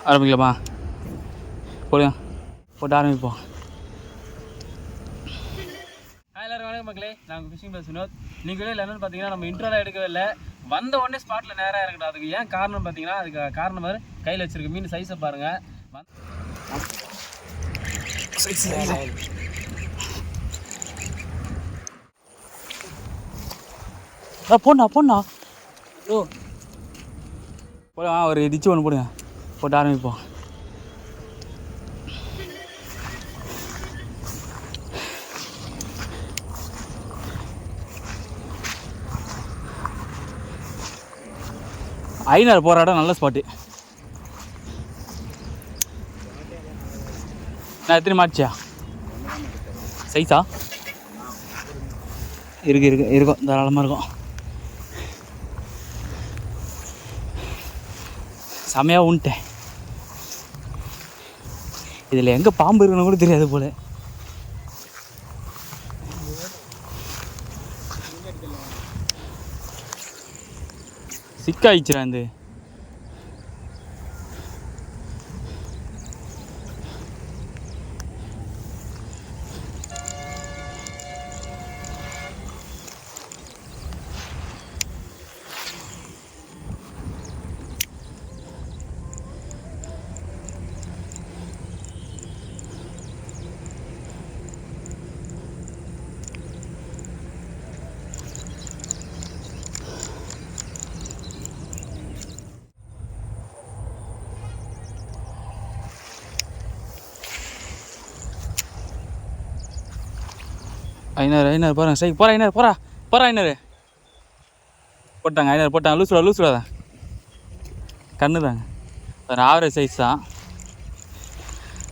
ஆரம்பிக்கலாமா? போடுங்க, போட்டு ஆரம்பிப்போம். எல்லாரும் வணக்கம் மக்களே, நாங்கள் ஃபிஷிங் ப்ளஸ் வினோத். நீங்கள் என்னென்னு பார்த்தீங்கன்னா நம்ம இன்ட்ரோலாம் எடுக்கவே இல்லை, வந்த உடனே ஸ்பாட்டில் நேராக இறங்கட்டும். அதுக்கு ஏன் காரணம் பார்த்தீங்கன்னா, அதுக்கு காரணம் மாதிரி கையில் வச்சுருக்க மீன் சைஸை பாருங்கள். போடா போடா ஓ போட, ஒரு டிச்சு ஒன்று போடுங்க, போட்டு ஆரம்பிப்போம். ஐநாறு போகிற இடம் நல்ல ஸ்பாட்டு. நான் எத்தனை மாட்டிச்சா சைஸா இருக்கும் தாராளமாக இருக்கும். செமையாக உன்ட்டேன். இதில் எங்கே பாம்பு இருக்குன்னு கூட தெரியாது போல. சிக்காயிடுச்சுரா இந்த ஐநாறு போகிறேன். சரி போகிறேன், ஐநாறு போகிறா ஐநாறு போட்டாங்க. ஐநாறு போட்டாங்க. லூஸ் விடாதான் கண்ணு தாங்க. ஒரு ஆவரேஜ் சைஸ் தான்.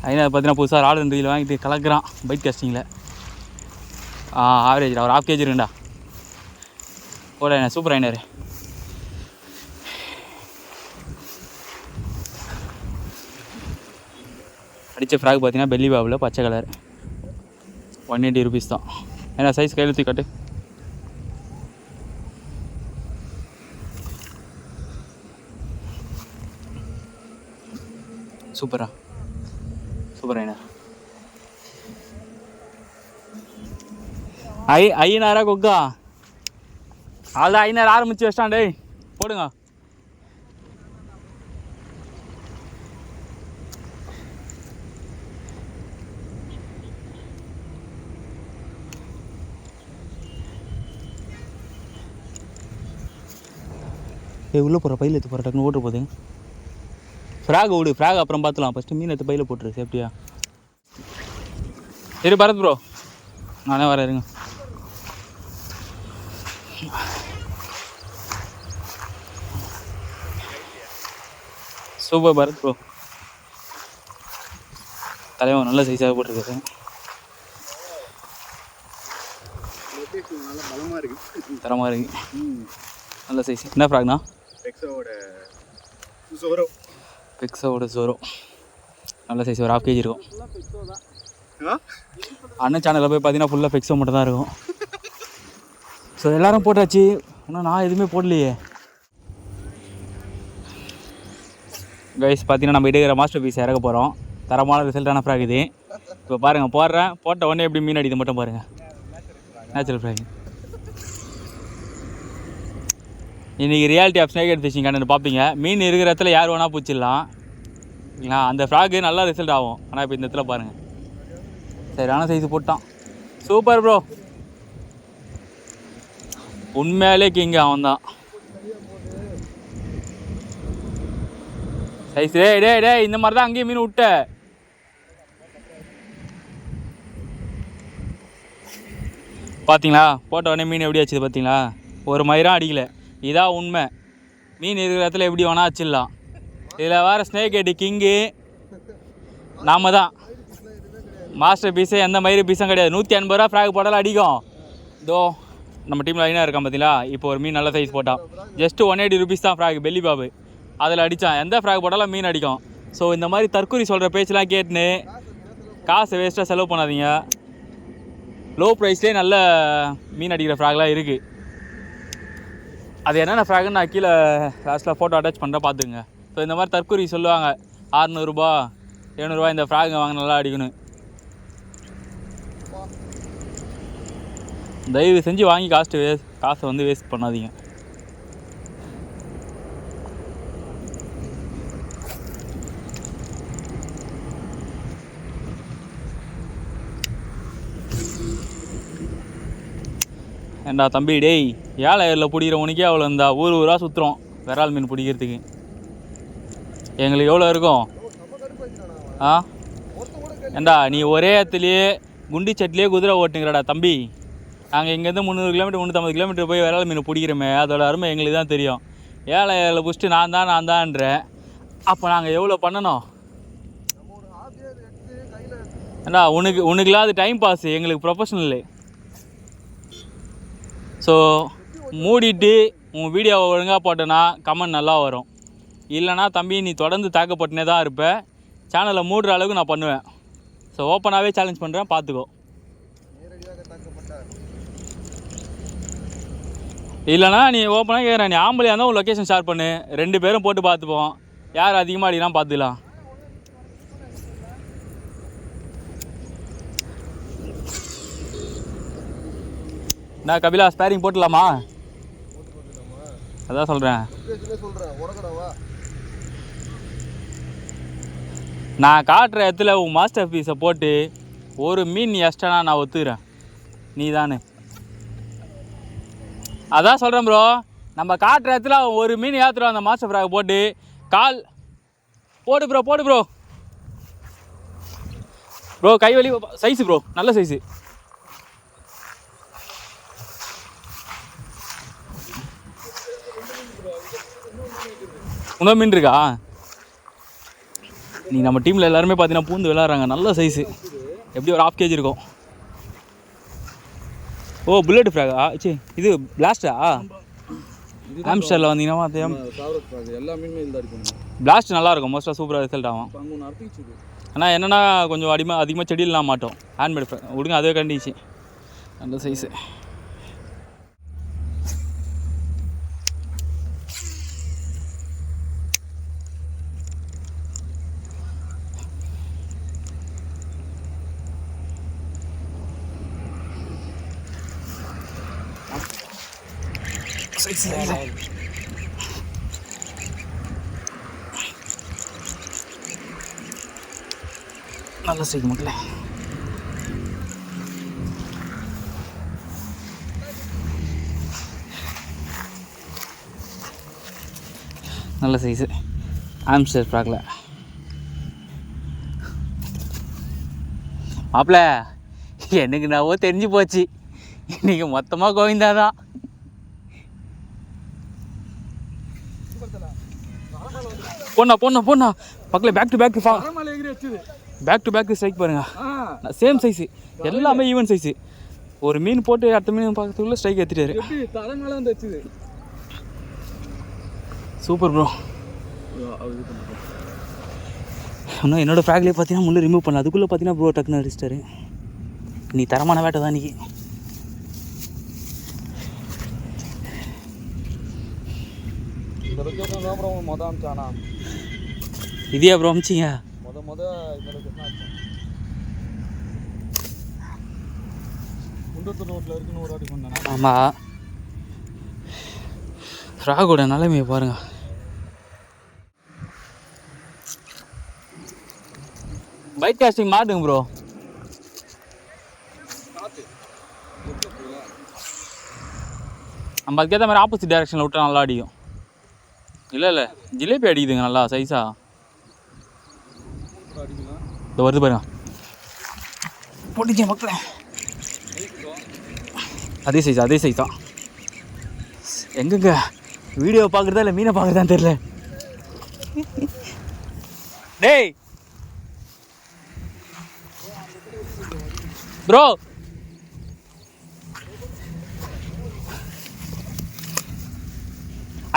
ஐநாறு பார்த்தீங்கன்னா புதுசாக ராடு 2 கிலோ வாங்கிட்டு கலக்குறான் பைட் காஸ்டிங்கில். ஆவரேஜ் ஒரு 1/2 kg இருக்குண்டா. போட ஐநாறு, சூப்பர் ஐநாறு. அடித்த ஃப்ராக் பார்த்தீங்கன்னா பெல்லி பாபில் பச்சை கலர், 180 rupees தான். ஏன்னா சைஸ் கையில் தூக்கி காட்டு. சூப்பர் ஐநாறு. ஐநாரா கொக்கா அதான் ஐநாறு ஆரம்பிச்சு வச்சிட்டான். டேய் போடுங்க. உள்ளே போகிற பையில் எடுத்து போகிற டக்குன்னு ஓட்டு போகுது. ஃப்ராக் விடு, ஃப்ராக் அப்புறம் பார்த்துலாம். ஃபஸ்ட்டு மீன் எடுத்து பையில் போட்டுரு சேஃப்டியா. சரி பரத் ப்ரோ, நானே வரேன் இருங்க. சூப்பர் பரத் ப்ரோ, தலைவன் நல்ல சைஸாக போட்டிருக்காரு. தரமாக இருக்கு, நல்ல சைஸ். என்ன ஃப்ராக்னா? பெக்ஸோட ஜோரோ. நல்ல சைஸ், ஒரு 1/2 kg இருக்கும். அண்ணன் சேனலில் போய் பார்த்தீங்கன்னா ஃபுல்லாக பெக்ஸோ மட்டும் தான் இருக்கும். ஸோ எல்லோரும் போட்டாச்சு, ஆனால் நான் எதுவுமே போடலையே. கைஸ் பார்த்தீங்கன்னா நம்ம எடுக்கிற மாஸ்டர் பீஸ் இறக்க போகிறோம். தரமான ரிசல்ட்டான ஃப்ராக் இது. இப்போ பாருங்கள், போட்ட உடனே எப்படி மீன் அடிக்குது மட்டும் பாருங்கள். Natural frog. இன்றைக்கி reality of snake head fishing content பார்ப்பீங்க. மீன் இருக்கிற இடத்துல யார் வேணால் பிடிச்சிடலாம். அந்த ஃப்ராக்கு நல்லா ரிசல்ட் ஆகும். ஆனால் இப்போ இந்த இடத்துல பாருங்கள், சரியான சைஸு போட்டான். சூப்பர் ப்ரோ, உண்மையாலே கிங்க அவன் தான். சைஸ் டே இந்த மாதிரி தான் அங்கேயும் மீன் விட்ட. பார்த்தீங்களா, போட்ட உடனே மீன் எப்படி ஆச்சுது பார்த்தீங்களா? ஒரு மயிரம் அடிக்கலை. இதான் உண்மை. மீன் இருக்கிற இடத்துல எப்படி வேணால் வச்சிடலாம். இதில் வேறு ஸ்னேக் ஹெட் கிங்கு நாம தான். மாஸ்டர் பீஸு எந்த மயிறு பீஸும் கிடையாது. 150 ரூபா ஃப்ராக் போட்டாலும் அடிக்கும். இதோ நம்ம டீமில் ஐநாறு இருக்கான் பார்த்தீங்களா? இப்போ ஒரு மீன் நல்ல சைஸ் போட்டான். ஜஸ்ட்டு 180 rupees தான் ஃப்ராக், பெல்லி பாபு. அதில் அடித்தான். எந்த ஃப்ராக் போட்டாலும் மீன் அடிக்கும். ஸோ இந்த மாதிரி தற்கொலை சொல்கிற பேச்செலாம் கேட்டுன்னு காசை வேஸ்ட்டாக செலவு பண்ணாதீங்க. லோ ப்ரைஸ்லேயே நல்ல மீன் அடிக்கிற ஃப்ராக்லாம் இருக்குது. அது என்னென்ன ஃப்ராகுன்னு நான் கீழே லாஸ்ட்டில் ஃபோட்டோ அட்டாச் பண்ணுறேன் பார்த்துக்குங்க. ஸோ இந்த மாதிரி தற்கொலை சொல்லுவாங்க, 600 700 இந்த ஃப்ராகுங்க வாங்க நல்லா அடிக்கணும். தயவு செஞ்சு வாங்கி காசை வந்து வேஸ்ட் பண்ணாதீங்க. ஏண்டா தம்பி டேய், ஏழை ஏரில் பிடிக்கிற உனக்கே அவ்வளோ இருந்தா ஊராக சுற்றுறோம் விரால் மீன் பிடிக்கிறதுக்கு. எங்களுக்கு எவ்வளோ இருக்கும்? ஏண்டா நீ ஒரே இடத்துலையே குண்டி சட்டிலே குதிரை ஓட்டுங்கிறடா தம்பி. நாங்கள் இங்கேருந்து 300 கிலோமீட்டர் 350 கிலோமீட்டர் போய் விரால் மீன் பிடிக்கிறோமே, அதோட அருமை எங்களுக்கு தான் தெரியும். ஏழை ஏரில் பிடிச்சிட்டு நான் தான்றேன். அப்போ நாங்கள் எவ்வளோ பண்ணணும்? ஏண்டா உனக்குலாம் அது டைம் பாஸ், எங்களுக்கு ப்ரொஃபஷனலு. ஸோ மூடிட்டு உன் வீடியோவை ஒழுங்காக போட்டேன்னா கமெண்ட் நல்லா வரும். இல்லைனா தம்பி நீ தொடர்ந்து தாக்கப்பட்டுனே தான் இருப்ப. சேனலை மூடுற அளவுக்கு நான் பண்ணுவேன். ஸோ ஓப்பனாகவே சேலஞ்ச் பண்ணுறேன், பார்த்துக்கோ. இல்லைனா நீ ஓப்பனாக கேட்குறேன், நீ ஆம்பளையாக இருந்தால் உன் லொக்கேஷன் ஷேர் பண்ணு, 2 பேரும் போட்டு பார்த்துப்போம். யார் அதிகமாக அடிக்கலாம் பார்த்துக்கலாம். நான் கபிலா ஸ்பேரிங் போட்டுடலாமா? அதான் சொல்கிறேன். நான் காட்டுற இடத்துல உன் மாஸ்டர் பீஸை போட்டு ஒரு மீன் எக்ஸ்ட்ரா நான் ஒத்துக்கிறேன். நீ தானே அதான் சொல்கிறேன் ப்ரோ. நம்ம காட்டுற இடத்துல ஒரு மீன் ஏற்றுறோம் அந்த மாஸ்டர் ஃப்ராக் போட்டு கால் போடு ப்ரோ. ப்ரோ கைவலி சைஸு ப்ரோ, நல்ல சைஸு. இன்னும் மீன் இருக்கா? நீ நம்ம டீமில் எல்லாருமே பார்த்தீங்கன்னா பூந்து விளாட்றாங்க. நல்ல சைஸு, எப்படி ஒரு 1/2 kg இருக்கும். ஓ புல்லட் ஃப்ராகா? இது பிளாஸ்டா? ஆம்ஸ்டரில் வந்தீங்கன்னா எல்லா மீனுமே பிளாஸ்ட் நல்லாயிருக்கும். மோஸ்ட்டாக சூப்பராக ரிசல்ட் ஆகும். ஆனால் என்னென்னா கொஞ்சம் அதிகமாக செடியிலாம் மாட்டோம். ஹேண்ட்மேட் ஃப்ராக் விடுங்க, அதுவே கண்டிச்சு. நல்ல சைஸு. நல்ல சைஸ் மக்களே. நல்ல சைஸு ஆம்ஸ்டர் ஃப்ராக்ல. மாப்பிள்ள எனக்கு நாவோ தெரிஞ்சு போச்சு, இன்றைக்கி மொத்தமாக கோவிந்தா தான். போண்ணா மக்களே. பேக் டு பேக் ஸ்ட்ரைக் பாருங்க. சேம் சைஸு, எல்லாமே ஈவன் சைஸு. ஒரு மீன் போட்டு அடுத்த மீன் பார்க்கறதுக்குள்ள ஸ்ட்ரைக் ஏற்றிட்டாரு. Super bro. இன்னும் என்னோடய ஃப்ராக்லேயே பார்த்தீங்கன்னா முள்ளு ரிமூவ் பண்ணல. அதுக்குள்ளே பார்த்தீங்கன்னா ப்ரோ டக்குன்னு அடிச்சிட்டாரு. நீ தரமான வேட்டை தான் இன்றைக்கி. இதையா ப்ரோ அமிச்சிங்க? ஆமாம், ஃப்ராகோட நிலைமையை பாருங்க. பைட் காஸ்டிங் மாட்டுங்க ப்ரோ. நம்ம அதுக்கேற்ற மாதிரி ஆப்போசிட் டைரெக்ஷனில் விட்டா நல்லா அடிக்கும். இல்லை ஜிலேபி அடிக்குதுங்க நல்லா சைஸா. இந்த வருது பாருங்க, போட்டுச்சேன் மக்களே. அதே சைஸ் தான். எங்கங்க வீடியோ பார்க்குறதா இல்லை மீனை பார்க்குறதான்னு தெரியல. டேய் ப்ரோ,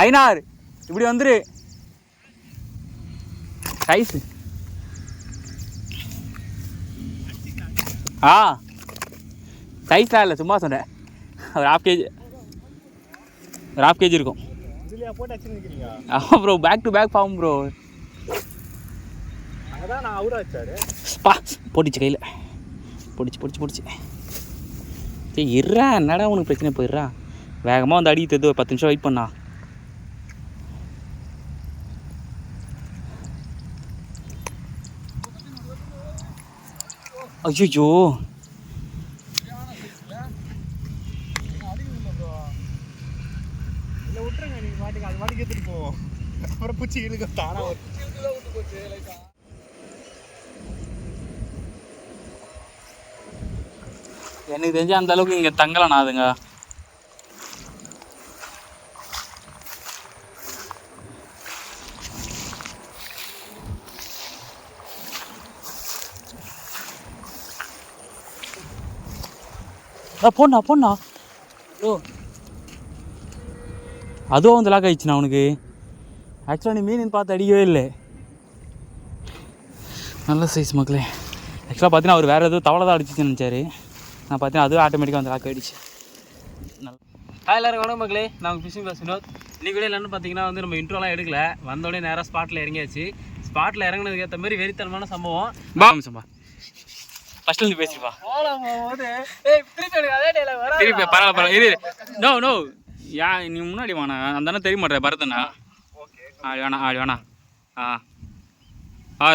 ஐநார் இப்படி வந்துரு. சைஸு சைஸ்லாம் இல்லை, சும்மா சொன்னேன். ஒரு 1/2 kg இருக்கும். ஆமாம் bro, back to back form bro. அதான் நான் அவுரா வச்சாரு பா போட்டுச்சு கையில் போடிச்சு சரி இருறா என்னடா உனக்கு பிரச்சனை போயிடுறா வேகமாக வந்து அடிக்கிறது ஒரு 10 நிமிஷம் வெயிட் பண்ணா ஐயோ விட்டுருங்க நீங்கள் மாட்டுக்கு அது மாட்டுக்கு எடுத்துகிட்டு போவோம் அப்புறம் பூச்சி இழுக்க தானா விட்டு போச்சு லைட்டாக. எனக்கு தெரிஞ்சு அந்த அளவுக்கு இங்கே தங்கலாம் அதுங்க போண்ணா ஓ அதுவும் வந்து லாக் ஆயிடுச்சுண்ணா அவனுக்கு ஆக்சுவலாக நீ மீன் பார்த்து அடிக்கவே இல்லை நல்ல சைஸ் மக்களே ஆக்சுவலாக பார்த்தீங்கன்னா அவர் வேறு எதுவும் தவளை தான் அடிச்சிச்சுன்னு நினச்சாரு நான் பார்த்தீங்கன்னா அதுவும் ஆட்டோமேட்டிக்காக வந்து லாக் ஆகிடுச்சு எல்லாரும் வணக்கம் மக்களே நாங்கள் ஃபிஷிங் கிளாஸ் வினோத் இன்றைக்கி கூட இல்லைன்னு பார்த்தீங்கன்னா வந்து நம்ம இன்ட்ரோலாம் எடுக்கல வந்தோடனே நேராக ஸ்பாட்டில் இறங்கியாச்சு ஸ்பாட்டில் இறங்கினதுக்கு ஏற்ற மாதிரி வெறித்தனமான சம்பவம் பாம்சம்பா ஃபர்ஸ்ட்ல இருந்து பேசிப்பா திருப்பி பரவாயில்ல இரு நோ யா நீ முன்னாடி வாண்ணா அந்த அண்ணன் தெரிய மாட்டேன் பரதண்ணா ஆடி வேணா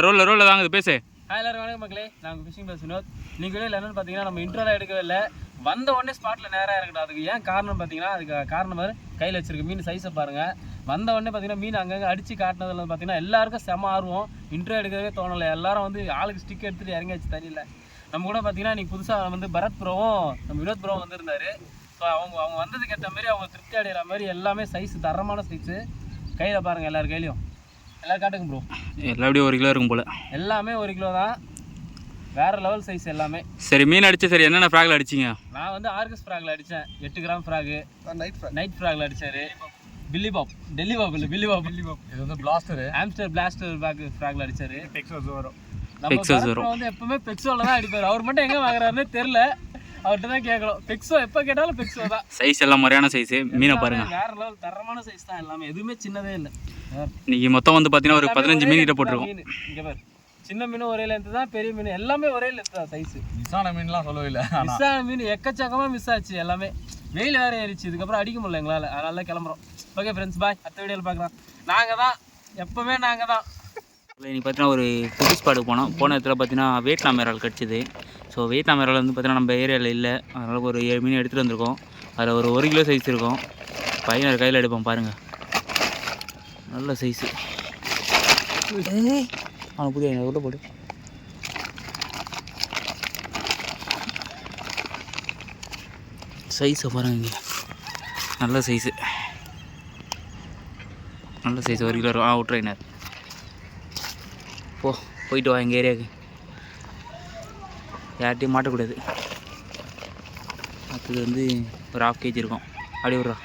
ரோலில் தாங்க பேசு எல்லாரும் வணக்கம் மக்களே நாங்கள் ஃபிஷிங் கிளாஸ் வினோத் நீங்கள் கூட என்னென்னு பார்த்தீங்கன்னா நம்ம இன்ட்ரோலாம் எடுக்கவே இல்லை வந்த உடனே ஸ்பாட்டில் நேராக இறங்கட்டும் அதுக்கு ஏன் காரணம் பார்த்தீங்கன்னா அதுக்கு காரணம் மாதிரி கையில் வச்சிருக்க மீன் சைஸை பாருங்கள் வந்த உடனே பார்த்தீங்கன்னா மீன் அங்கங்கே அடித்து காட்டினதுல பார்த்தீங்கன்னா எல்லாருக்கும் செம ஆர்வம் இன்ட்ரோ எடுக்கவே தோணலை எல்லாரும் வந்து ஆளுக்கு ஸ்டிக் எடுத்துகிட்டு இறங்கியாச்சு தண்ணியில் நம்ம கூட பார்த்தீங்கன்னா இன்றைக்கி புதுசாக வந்து பரத் ப்ரோவும் நம்ம வினோத் ப்ரோவும் வந்திருந்தார் ஸோ அவங்க வந்ததுக்கு ஏற்ற மாதிரி அவங்க திருப்தி அடைகிற மாதிரி எல்லாமே சைஸு தரமான சைஸு கையில் பாருங்கள் எல்லார் கையிலையும் எல்லோரும் காட்டுங்க ப்ரோ எல்லாம் எப்படியும் 1 கிலோ இருக்கும் போல் எல்லாமே 1 கிலோ தான் வேறு லெவல் சைஸ் எல்லாமே சரி மீன் அடிச்சு சரி என்னென்ன ஃப்ராகில் அடிச்சிங்க நான் வந்து ஆர்கஸ் ஃப்ராகில் அடித்தேன் 8 கிராம் ஃப்ராகு நைட் ஃப்ராகில் அடித்தார் டெல்லி பாப் இது வந்து பிளாஸ்டர் ஆம்ஸ்டர் பிளாஸ்டர் ஃப்ராகில் அடித்தார் பெக்ஸோ வந்து எப்பவுமே பெக்ஸோவில் தான் அடிப்பார் அவர் மட்டும் எங்கே வாங்குறாருன்னு தெரில அவர்கிட்ட தான் கேட்கணும் பெக்ஸோ எப்போ கேட்டாலும் பெக்ஸோ தான் சைஸ் எல்லாம் முறையான சைஸு மீனை பாருங்க வேறு லெவல் தரமான சைஸ் தான் எல்லாமே எதுவுமே சின்னதே இல்லை இன்னைக்கு மொத்தம் வந்து பார்த்தீங்கன்னா ஒரு 15 மீன் கிட்ட போட்டிருக்கோம் இங்கே பாரு சின்ன மீன் ஒரே லென்த்து தான் பெரிய மீன் எல்லாமே ஒரே லென்த்து தான் சைஸு மிஸ்ஸான மீன்லாம் சொல்லவே இல்லை மிஸ்ஸான மீன் எக்கச்சக்கமாக மிஸ் ஆச்சு எல்லாமே வெயில் வேறு ஏறிச்சு இதுக்கப்புறம் அடிக்க முடியல எங்களால் அதனால கிளம்புறோம் ஓகே ஃப்ரெண்ட்ஸ் பாய் அடுத்த வீடியோவில் பார்க்குறோம் நாங்கள் தான் எப்போவுமே நாங்கள் தான் இன்றைக்கி பார்த்தீங்கன்னா ஒரு புது ஸ்பாட்டுக்கு போன இடத்துல பார்த்தீங்கன்னா வியட்நாம் இறால் கிடச்சிது ஸோ வியட்நாம் இறால் வந்து பார்த்தீங்கன்னா நம்ம ஏரியாவில் இல்லை அதனால் ஒரு 7 மீன் எடுத்துகிட்டு வந்திருக்கோம் அதில் ஒரு 1 கிலோ சைஸ் இருக்கும் பையனை கையில் எடுப்போம் பாருங்கள் நல்ல சைஸு அவனை புதிய உள்ள போடு சைஸை பாருங்க இங்கே நல்ல சைஸு 1 கிலோ இருக்கும் அவுட்ரைனர் போயிட்டு வா எங்கள் ஏரியாவுக்கு யார்ட்டையும் மாட்டக்கூடாது அது வந்து ஒரு 1/2 kg இருக்கும் அப்படி விட்றா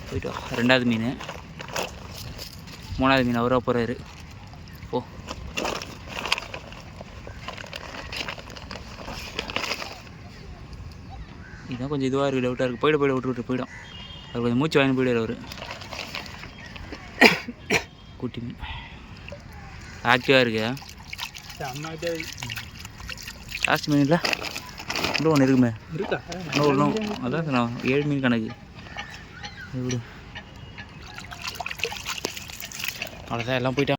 போயிட்டு வா 2வது மீன் 3வது மீன் அவராக போகிறாரு போ இதுதான் கொஞ்சம் இதுவாக இருக்குது டவுட்டாக இருக்குது போயிடும் அவர் கொஞ்சம் மூச்சு வாங்கி போயிடுவார் அவர் குட்டி மீன் ஆக்டிவாக இருக்கு லாஸ்ட் மீன் இல்லை இன்னும் ஒன்று இருக்குமே இன்னும் அதான் நான் 7 மீன் கணக்கு அவ்வளோதான் எல்லாம் போயிட்டேன்